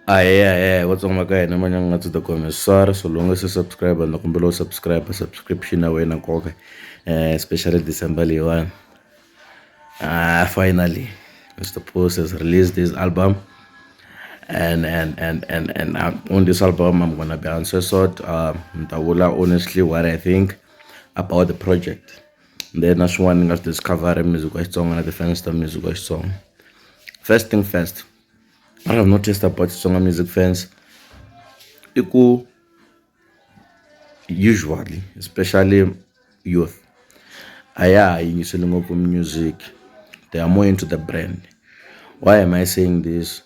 Yeah. What's on my guy? Namanya to the comments. Sorry, so long as you subscribe and the below subscription away na koke. Especially December 1. Finally, Mr. Post has released this album, and on this album I'm gonna be uncensored. Ntawula honestly what I think about the project. Then that's one of discover music song and the fans the music song. First thing first, what I've noticed about song music fans, equal usually, especially youth, aya initially ngopfu music, they are more into the brand. Why am I saying this?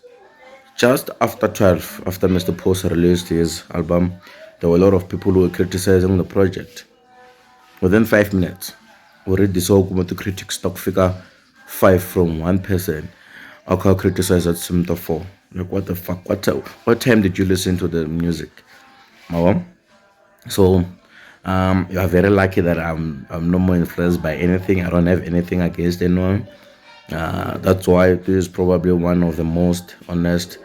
Just after 12, after Mr. Post released his album, there were a lot of people who were criticizing the project. Within 5 minutes, already saw the critics stock figure 5 from one person. I can criticize at Simta 4. Like, what the fuck? What time did you listen to the music? Mawam? So you are very lucky that I'm no more influenced by anything. I don't have anything against anyone. That's why this is probably one of the most honest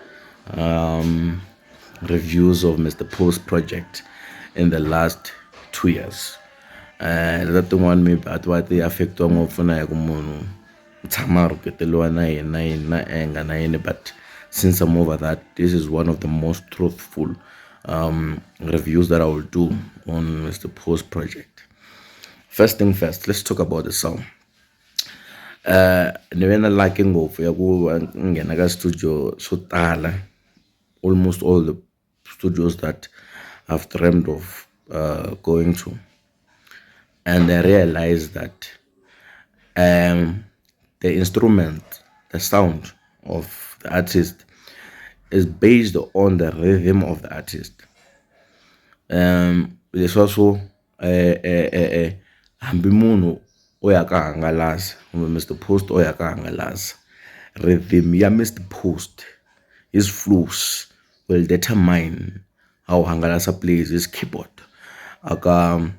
um, reviews of Mr. Post project in the last 2 years. That the one maybe at what they affect on of but since I'm over that, this is one of the most truthful reviews that I will do on Mr. Post project. First thing first, let's talk about the song. Ni ve na like ngopfu ya ku nghena ka studio swo tala, almost all the studios that I've dreamed of going to, and I realized that the instrument, the sound of the artist is based on the rhythm of the artist. There's also hambi munhu o ya ka hangalasa Mr. Post o ya ka hangalasa, rhythm ya Mr. Post, his flows will determine how hangalasa plays his keyboard aka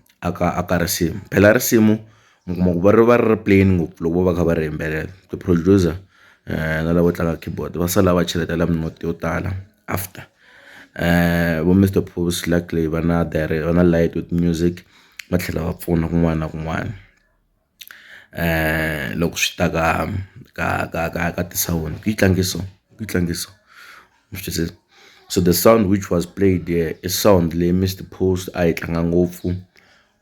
risimu. Phela risimu ngikuma ku va ri playing ngopfu loko va kha va ri yimbelela, the producer na lavo tlanga keyboard va sala va cheletela minoti yo tala after. Vo Mr. Post luckily va na light with music, va tlhela va pfuna kun'wana na kun'wana loko swi ta ka ti-sound ki tlangiso. So the sound which was played there is sound le Mr. Post a yi tlanga ngopfu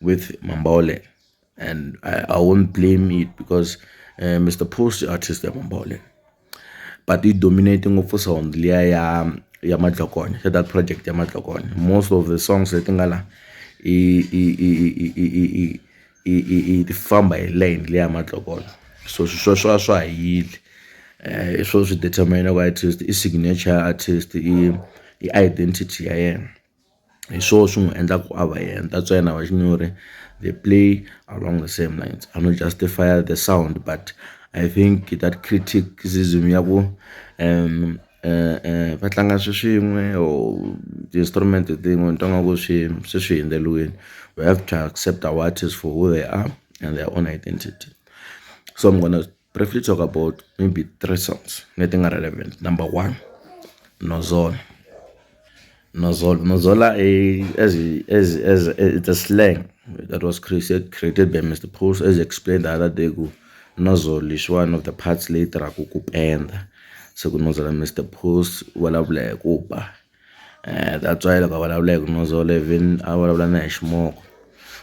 with Mambaole, and I won't blame it because Mr. Post artist ya Mambaole, but he dominating ngopfu sound liya ya Madlokonya, that project ya Madlokonya. Most of the songs I think ala i famba hi lane liya Madlokonya, so swa hayile. So swi determine ku artist i signature artist, i identity ya yena, hi swona swi n'wi endla ku ava yena. That's why na va xinyori they play along the same lines. I don't justify the sound, but I think that criticism ya ku va tlanga swin'we or ti-instrument tin'we ni twa nga ku swi hindzeliwile. We have to accept our artists for who they are and their own identity. So I'm gonna briefly talk about maybe 3 songs leti nga relevant. Number 1, Nozola. Nozola as it's a slang that was created by Mr. Post, as explained the other day. Nozola is one of the parts later akukupenda. So Nozola Mr. Post vulavula hi ku ba. That's why loko vulavula hi Nozola even a vulavula na hi ximoko.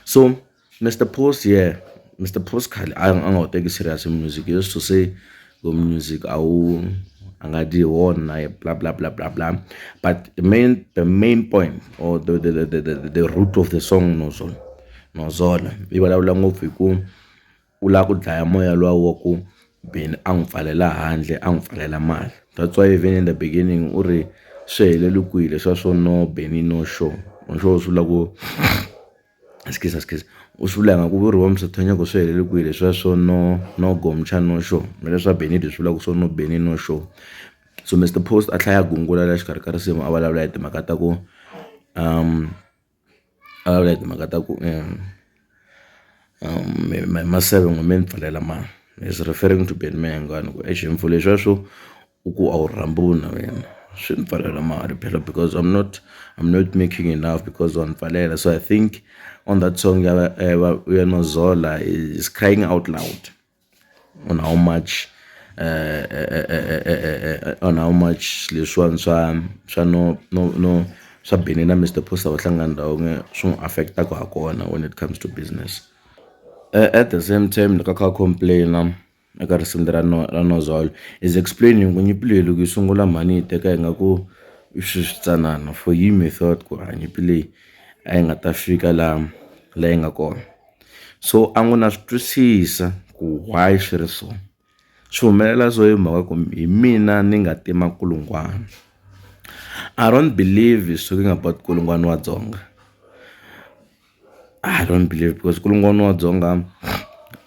So Mr. Post, yeah, Mr. Post khale a nga wu teki serious music. He used to say go music anga di wona blah blah blah blah blah. But the main point or the root of the song Nozola i vulavula ngopfu hi ku u lava ku dlaya moya luwa wa ku Beni a n'wi pfalela handle, a n'wi pfalela mali. That's why even in the beginning u ri swi helele kwile swo no Beni no show. Swo swi ku excuse u swi vula nga ku vuriwa Msothonya ku swi helele kwile swo no Gomcha no show. Leswa Beni di swi vula ku swo no Beni no show. So Mr. Post a tlhaya gungula la xikarhi ka risimu a vulavula hi timhaka ta ku maseve n'wi mi ni pfalela mali. Is referring to Beni Mayengani ku eximfu leswiya swo u ku a wu rhambuni na wena, Shouldn't pfalela mali phela because I'm not making enough because on pfalela. So I think on that song Zola is crying out loud on how much on how much leswiwani swa no swa Benny na Mr Poster va hlangana ndhawu swi n'wi affectaka hakona when it comes to business. At the same time loko a kha a complain eka risimu ra Nozolo is explaining ku nyimpi leyi loko yi sungula mhani yi teka hi nga ku switsanana for him he thought ku nyimpi leyi a yi nga ta fika laha yi nga kona. So a ngo na swi twisisa ku why swi ri so swi humelela so hi mhaka ku hi mina ni nga tima Kulungwana. I don't believe he's talking about Kulungwana wa Dzonga. I don't believe because Kulungwana wa Dzonga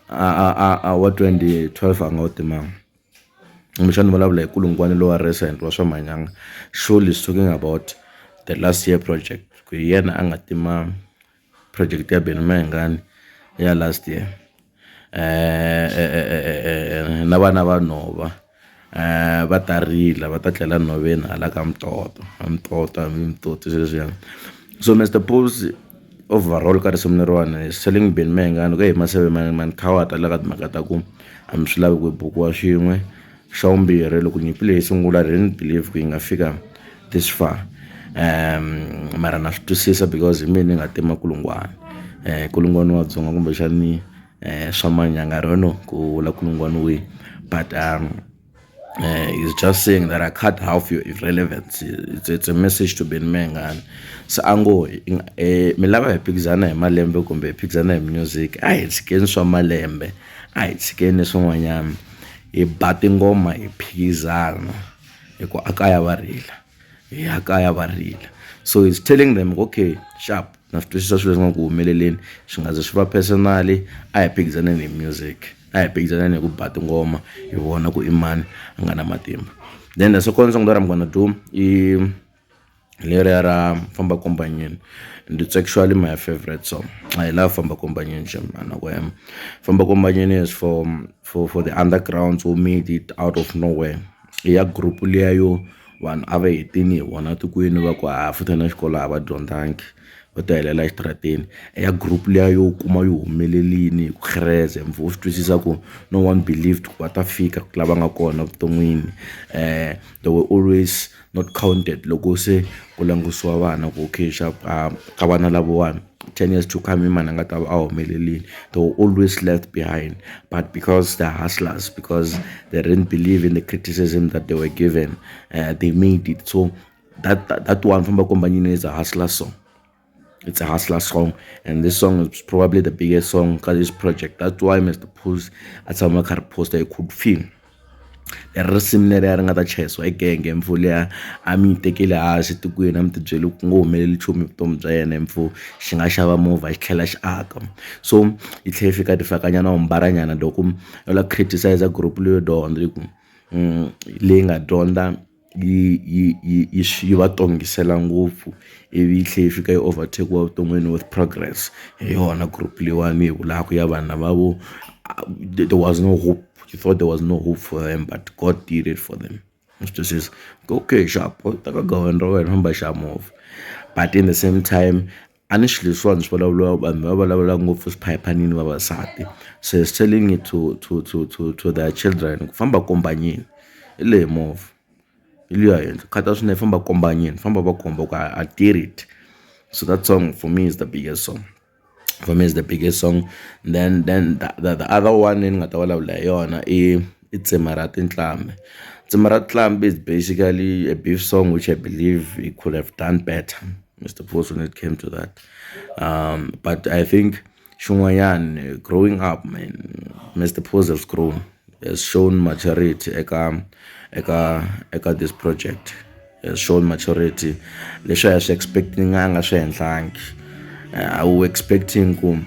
wa 2012 a nga wu timanga. Kumbexana vulavula hi Kulungwana lowa recent wa swa Manyanga. Surely is talking about the last year project. Ku hi yena a nga tima project ya Benny Mayengani ya last year. Na vana va nhova va ta rila va ta tlela nhoveni hala ka mitoto sweswiyani. So Mr Pose overall ka risimu leriwani is telling Benny Mayengani ku hi maseve man kha ta la ka timhaka ta ku a mi swi lavi ku bukiwa xin'we. Xa vumbirhi loko nyimpi leyi sungula I didn't believe ku yi nga fika this far. Mara na swi twisisa because hi mina ni nga tima Kulungwana. Kulungwana wa Dzonga kumbexani swa Manyanga I don't know ku vula Kulungwana wihi but he's just saying that I cut half your irrelevance. It's a message to Benny Mayengani. So ango mi lava hi phikizana hi malembe kumbe hi phikizana hi music a hi tshikeni swa malembe a hi tshikeni swin'wanyana hi ba tingoma hi phikizana hi ku akaya va rila hi akaya va rila. So he's telling them okay sharp na swi twisisa swilo leswi nga ku humeleleni swi nga ze swi va personally a hi phikizaneni hi music a hi phikizaneni hi ku ba tingoma hi vona ku i mani a nga na matimba. Then the second song that I'm gonna do i leri ra Famba Komba nyini and it's actually my favorite song. I love Famba Komba nyini man. Famba Komba nyini is for the undergrounds who made it out of nowhere. Ya group liya yo vanhu a va hetini hi vona tikweni va ku futa na xikolo a va dyondzangi va ta helela exitarateni. Ya group liya yo kuma yi humelelini hi ku khereza hi swi twisisa ku no one believed ku va ta fika la va nga kona vuton'wini. They were always not counted loko se ku langutisiwa vana ku okay sharp ka vana lavawani 10 years to come imani a nga ta va a humelelini. They were always left behind but because they're hustlers, because they didn't believe in the criticism that they were given, they made it. So that one Famba Komba nyini is a hustler song. It's a hustler song, and this song is probably the biggest song of this project. That's why Mr Pose at some poster I could feel risimu leri ri nga ta chayisiwa egenge mpfula a mi yi tekele hansi tikweni a mi tibyele ku ngo humeleli nchumu hi vutomi bya yena mpfu xi nga xava movha xi tlhela xi aka. So yi tlhela yi fika tifakanyana humbaranyana loko yo la criticize group leyo dyondza leyi nga dyondza yi va tongisela ngopfu ivi yi tlhela yi fika yi overtakewa vuton'wini with progress. Hi yona group leyiwani hi vulaka ya vanhu lavavo there was no hope. You thought there was no hope for them, but God did it for them. Mr. says, okay, sharp, go and remember sharp move. But in the same time, initially swans for the so it's telling it to their children, Famba Komba nyini, ile move. Famba Komba nyini, Famba Komba, I did it. So that song for me is the biggest song. For me, it's the biggest song. Then the other one in Gatawala Yona it's a Marathi Tlambe. It's a Marathi Tlambe is basically a beef song which I believe he could have done better, Mr. Post, when it came to that. But I think Shungwayan growing up, man, Mr. Post has grown, has shown maturity eka this project. He has shown maturity. Leswi I was expecting anga swi endlangi. I was expecting ku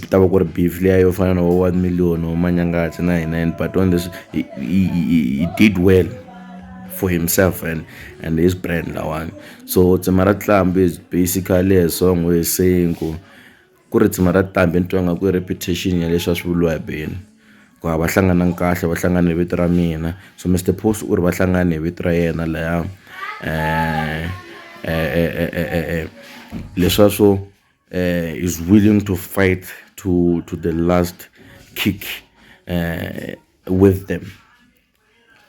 tava ku ri beef leya yo fana na 1 million or Manyangati 99, but on this he did well for himself and his brand lawani. So Tsimara Tlambe is basically a song where he's saying ku ri Tsimara Tlambe ntwanga ku repetition ya leswi swi vuliwa hi Benny ku va hlangana kahle va hlangana hi vito ra mina. So Mr Post u ri va hlangana hi vito ra yena laya leswa swo is willing to fight to the last kick with them.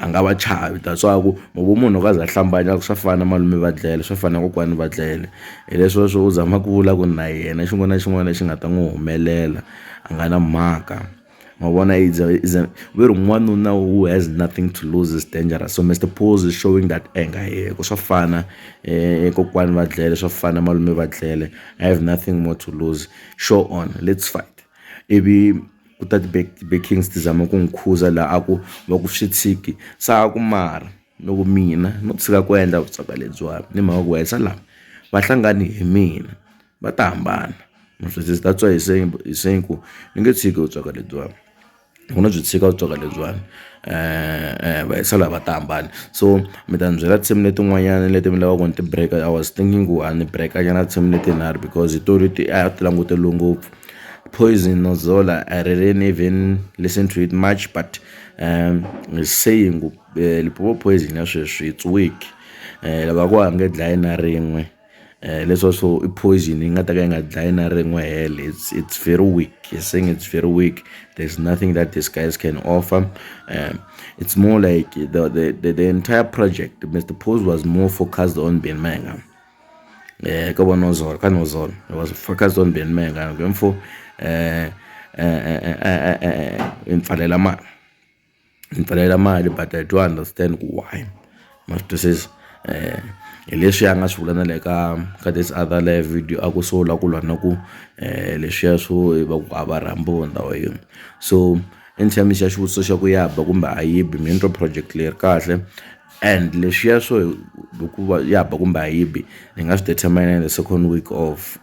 A nga va chavi that's why ku loko munhu ka za hlambanya swa fana malume va dlele swa fana kokwani va dlele hi leswo swo u zama ku vula ku na yena xin'wana na xin'wana lexi nga ta n'wi humelela a nga na mhaka ma vona ve ri n'wanuna who has nothing to lose is dangerous. So Mr. Pose is showing that anger here ku swa fana kokwani va dlele swa fana malume va dlele. I have nothing more to lose, show on, let's fight. Ivi ku ta ti-backings ti zama ku n'wi khuza laha a ku va ku swi tshiki sa ku mara loko mina no tshika ku endla vutsaka lebyiwani ni mhaka ku wesa lava va hlangani hi mina va ta hambana maswesisi that's why hi saying ku ni nge tshiki vutsaka lebyiwani ku na byi tshika vutswaka lebyiwani va hisa lava va ta hambana. So mi ta ni byela tinsimu letin'wanyana leti mi lavaka ni ti break. I was thinking ku a ni breaka nyana tinsimu letinharhu because hi to leti a ti languteliwe ngopfu. Poison no Zola, I didn't even listen to it much, but saying Limpopo Poison it's weak. Lava ku a nge dlayi na rin'we leswo so I poison yi nga ta ka yi nga dlayi na rin'we hell, it's very weak. He's saying it's very weak. There's nothing that these guys can offer. It's more like the entire project. Mr. Pose was more focused on Ben Manga. Ka bona Zola ka no Zola, it was focused on Ben Manga. Going for imfalela mali, but I do understand why. Must says hi leswi a nga swi vula na le ka this other live video a ku so la ku lwa na ku leswiya swo va ku a va rambo ndhawu yin'we. So entshamisha xivutiso xa ku yaba kumbe a yibi mi project leri kahle, and leswiya swo hikuva yaba kumbe a yibi ni nga swi determine in the second week of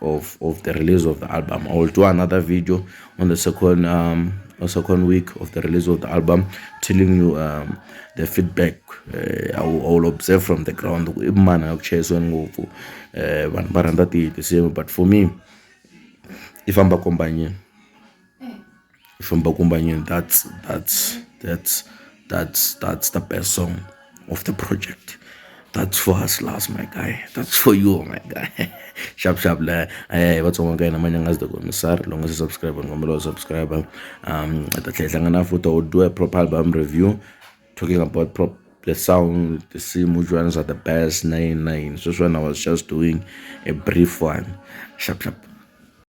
the release of the album. I will do another video on the second week of the release of the album, telling you the feedback. I will observe from the ground imana akuchayisweni ngopfu vanhu va rhandza ti but for me if Famba Komba nyini, that's the best song of the project. That's for us last, my guy. That's for you, my guy. Sharp la what's on guy na manyangas the commissar long as you subscribe and ngomelo subscribe. At the hlangana futhi will do a proper album review talking about the sound, the same which ones are the best 99. So when I was just doing a brief one. Sharp.